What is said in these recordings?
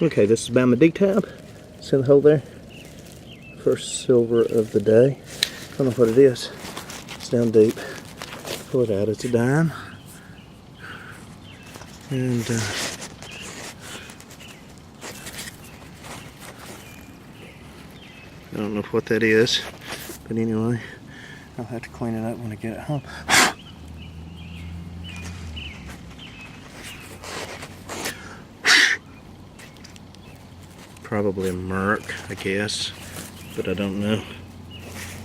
Okay, this is by my D-tab. See the hole there? First silver of the day. I don't know what it is. It's down deep. Pull it out. It's a dime. And I don't know what that is, but anyway, I'll have to clean it up when I get it home. Probably a Merc, I guess, but I don't know.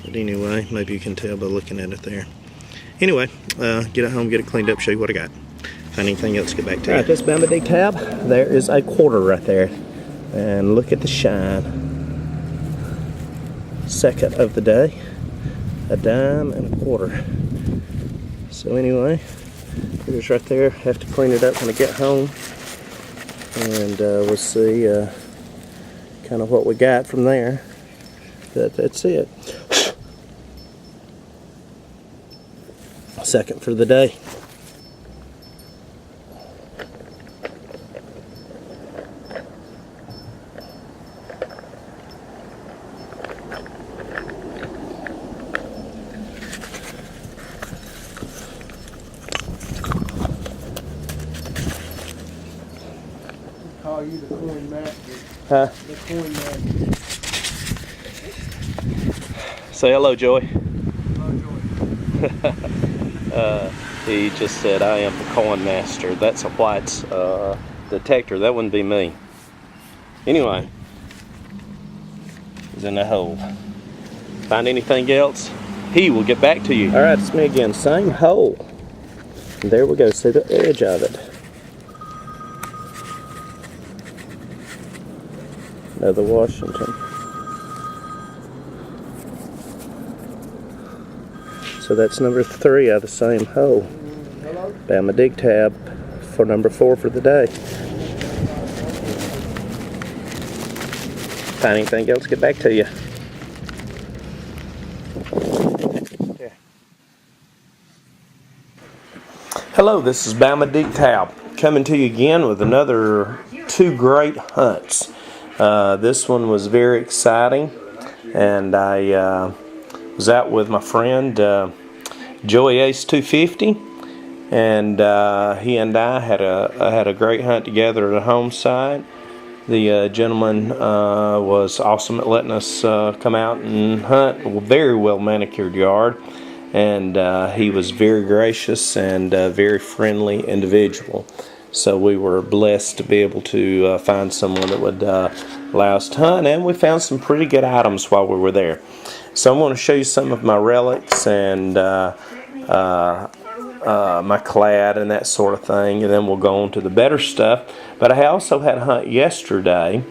But anyway, maybe you can tell by looking at it there. Anyway, get it home, get it cleaned up, show you what I got. Find anything else, get back to you. Alright, this Bama tab, there is a quarter right there. And look at the shine. Second of the day, a dime and a quarter. So anyway, here's right there. Have to clean it up when I get home, and we'll see kind of what we got from there. But that's it. Second for the day. Call you the coin master. Huh? The coin master. Say hello, Joey. Hello, Joey. He just said, I am the coin master. That's a white's detector. That wouldn't be me. Anyway, he's in the hole. Find anything else, he will get back to you. All right, it's me again. Same hole. And there we go. See the edge of it. Another Washington. So that's number 3 out of the same hole. Hello? Bama dig tab for number 4 for the day. Find anything else, get back to you. Yeah. Hello, this is Bama dig tab coming to you again with another 2 great hunts. This one was very exciting, and I was out with my friend Joey Ace 250, and he and I had a great hunt together at a home site. The gentleman was awesome at letting us come out and hunt a very well manicured yard, and he was very gracious and very friendly individual. So we were blessed to be able to find someone that would allow us to hunt, and we found some pretty good items while we were there. So I'm going to show you some of my relics and my clad and that sort of thing, and then we'll go on to the better stuff. But I also had a hunt yesterday,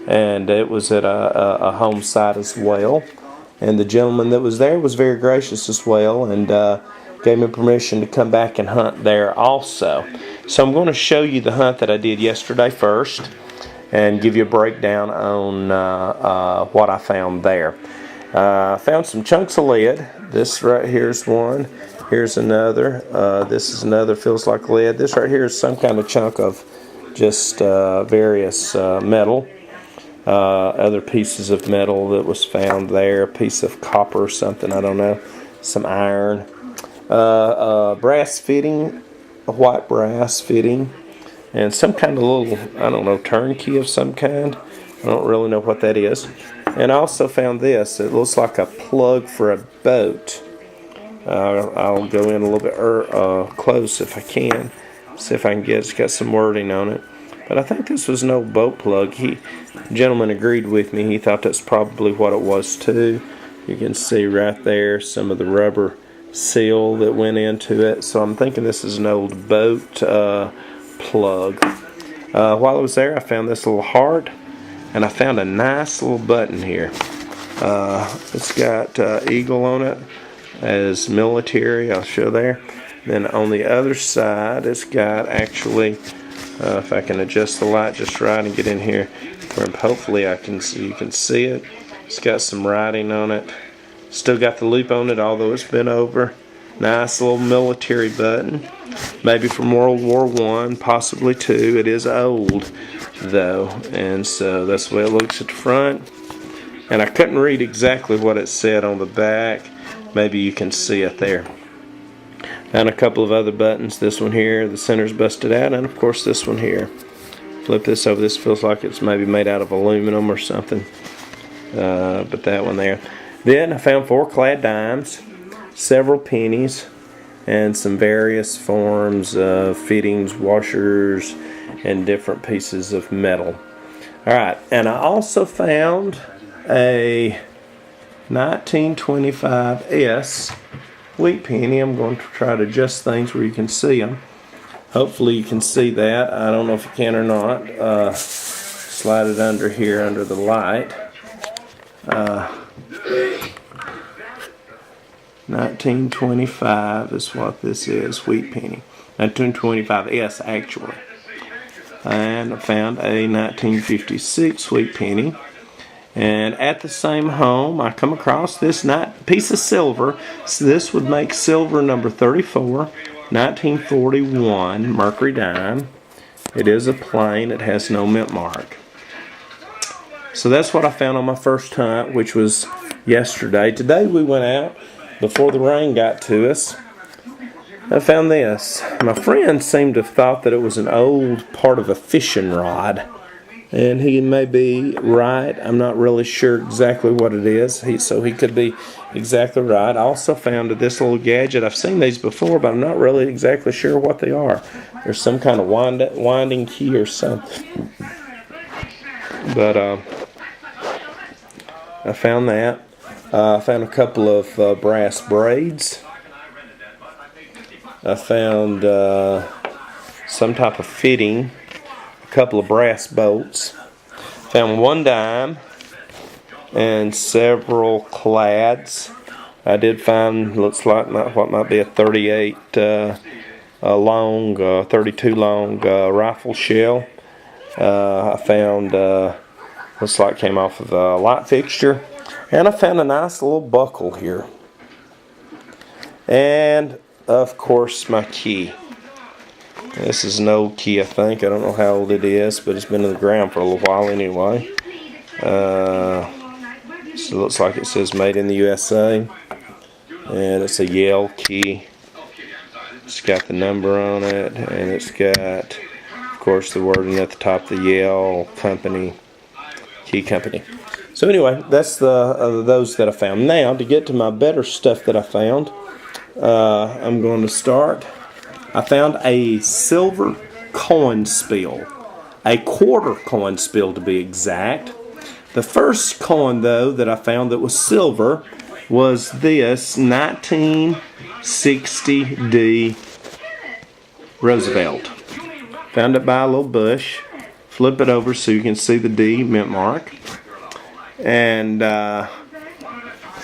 and it was at a home site as well. And the gentleman that was there was very gracious as well, and gave me permission to come back and hunt there also. So I'm going to show you the hunt that I did yesterday first, and give you a breakdown on what I found there. I found some chunks of lead. This right here is one. Here's another. This is another, feels like lead. This right here is some kind of chunk of just various metal. Other pieces of metal that was found there. A piece of copper or something, I don't know. Some iron. Brass fitting, a white brass fitting. And some kind of little, I don't know, turnkey of some kind. I don't really know what that is. And I also found this. It looks like a plug for a boat. I'll go in a little bit close if I can. See if I can get it. It's got some wording on it. But I think this was an old boat plug. The gentleman agreed with me. He thought that's probably what it was too. You can see right there some of the rubber seal that went into it. So I'm thinking this is an old boat plug. While I was there, I found this little heart, and I found a nice little button here. It's got eagle on it as military. I'll show there. Then on the other side, it's got actually, if I can adjust the light just right and get in here, where hopefully I can see, you can see it. It's got some writing on it. Still got the loop on it, although it's been over. Nice little military button. maybe from World War I, possibly II. It is old, though, and so that's the way it looks at the front. And I couldn't read exactly what it said on the back. Maybe you can see it there. And a couple of other buttons. This one here, the center's busted out, and of course this one here. Flip this over. This feels like it's maybe made out of aluminum or something. But that one there. Then I found 4 clad dimes, several pennies, and some various forms of fittings, washers, and different pieces of metal. Alright, and I also found a 1925S wheat penny. I'm going to try to adjust things where you can see them. Hopefully you can see that. I don't know if you can or not. Slide it under here under the light. 1925 is what this is, wheat penny. 1925S actually. And I found a 1956 wheat penny. And at the same home, I come across this piece of silver. So this would make silver number 34, 1941 Mercury dime. It is a plain. It has no mint mark. So that's what I found on my first hunt, which was yesterday. Today we went out before the rain got to us. I found this. My friend seemed to have thought that it was an old part of a fishing rod. And he may be right. I'm not really sure exactly what it is. So he could be exactly right. I also found this little gadget. I've seen these before, but I'm not really exactly sure what they are. There's some kind of winding key or something. But I found that. I found a couple of brass braids. I found some type of fitting. Couple of brass bolts. Found 1 dime and several clads. I did find, looks like what might be a 38 long, 32 long rifle shell. I found looks like came off of a light fixture, and I found a nice little buckle here, and of course my key. This is an old key, I think. I don't know how old it is, but it's been in the ground for a little while anyway. So it looks like it says made in the USA. And it's a Yale key. It's got the number on it, and it's got, of course, the wording at the top, the Yale Company, Key Company. So anyway, that's those that I found. Now, to get to my better stuff that I found, I'm going to start. I found a silver coin spill, a quarter coin spill to be exact. The first coin, though, that I found that was silver was this 1960 Roosevelt. Found it by a little bush. Flip it over so you can see the D mint mark. And then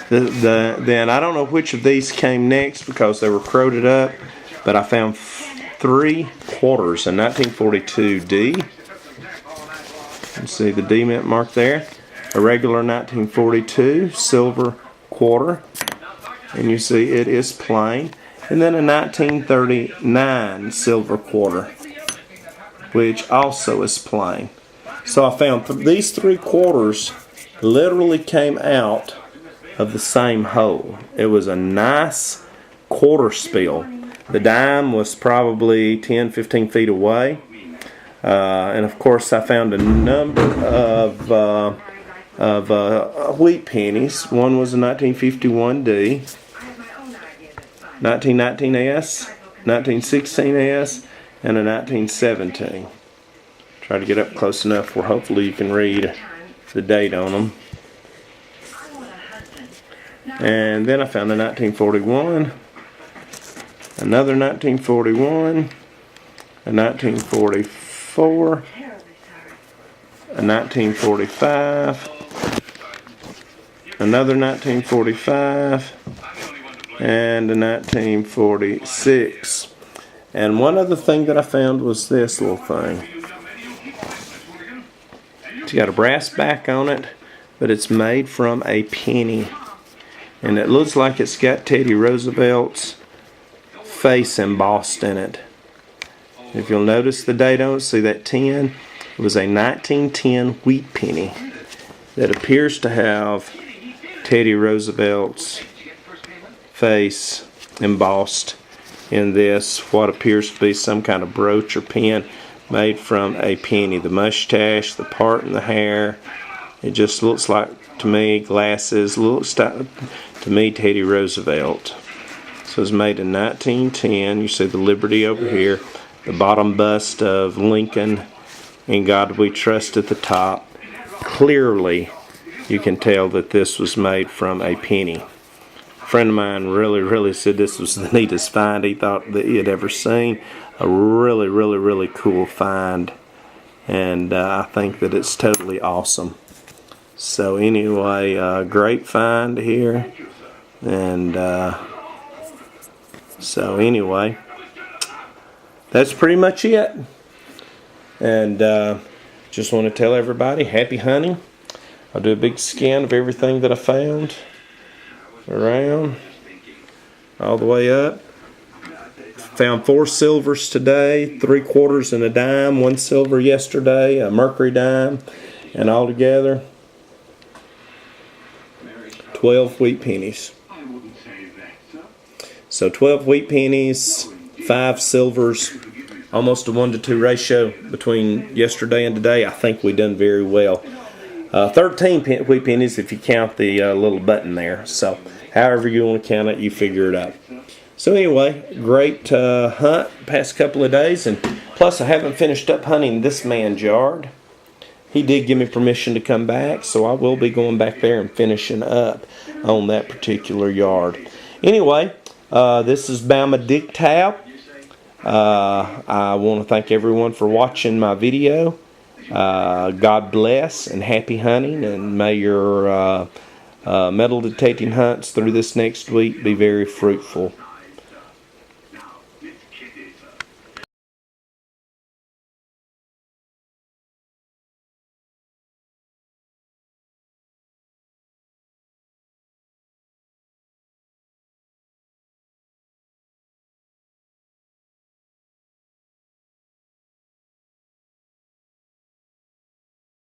I don't know which of these came next because they were crowded up. But I found 3 quarters, a 1942 D. You can see the D mint mark there. A regular 1942 silver quarter. And you see it is plain. And then a 1939 silver quarter, which also is plain. So I found these 3 quarters literally came out of the same hole. It was a nice quarter spill. The dime was probably 10-15 feet away. And of course I found a number of wheat pennies. One was a 1951D, 1919S, 1916S, and a 1917. Try to get up close enough where hopefully you can read the date on them. And then I found a 1941. Another 1941, a 1944, a 1945, another 1945, and a 1946. And one other thing that I found was this little thing. It's got a brass back on it, but it's made from a penny. And it looks like it's got Teddy Roosevelt's face embossed in it. If you'll notice the date on it, see that 10? It was a 1910 wheat penny that appears to have Teddy Roosevelt's face embossed in this, what appears to be some kind of brooch or pin made from a penny. The mustache, the part in the hair, it just looks like, to me, glasses, looks to me Teddy Roosevelt. So it was made in 1910. You see the Liberty over here, the bottom bust of Lincoln, "In God We Trust" at the top. Clearly, you can tell that this was made from a penny. A friend of mine really said this was the neatest find he thought that he had ever seen. A really cool find, and I think that it's totally awesome. So anyway, great find here, and so anyway, that's pretty much it. And just want to tell everybody, happy hunting. I'll do a big scan of everything that I found around, all the way up. Found 4 silvers today, 3 quarters and a dime, 1 silver yesterday, a mercury dime, and all together 12 wheat pennies. So 12 wheat pennies, 5 silvers, almost a 1-to-2 ratio between yesterday and today. I think we done very well. 13 wheat pennies if you count the little button there. So however you want to count it, you figure it out. So anyway, great hunt past couple of days, and plus I haven't finished up hunting this man's yard. He did give me permission to come back, so I will be going back there and finishing up on that particular yard. Anyway, this is Bama Dick Tab. I want to thank everyone for watching my video. God bless and happy hunting, and may your metal detecting hunts through this next week be very fruitful.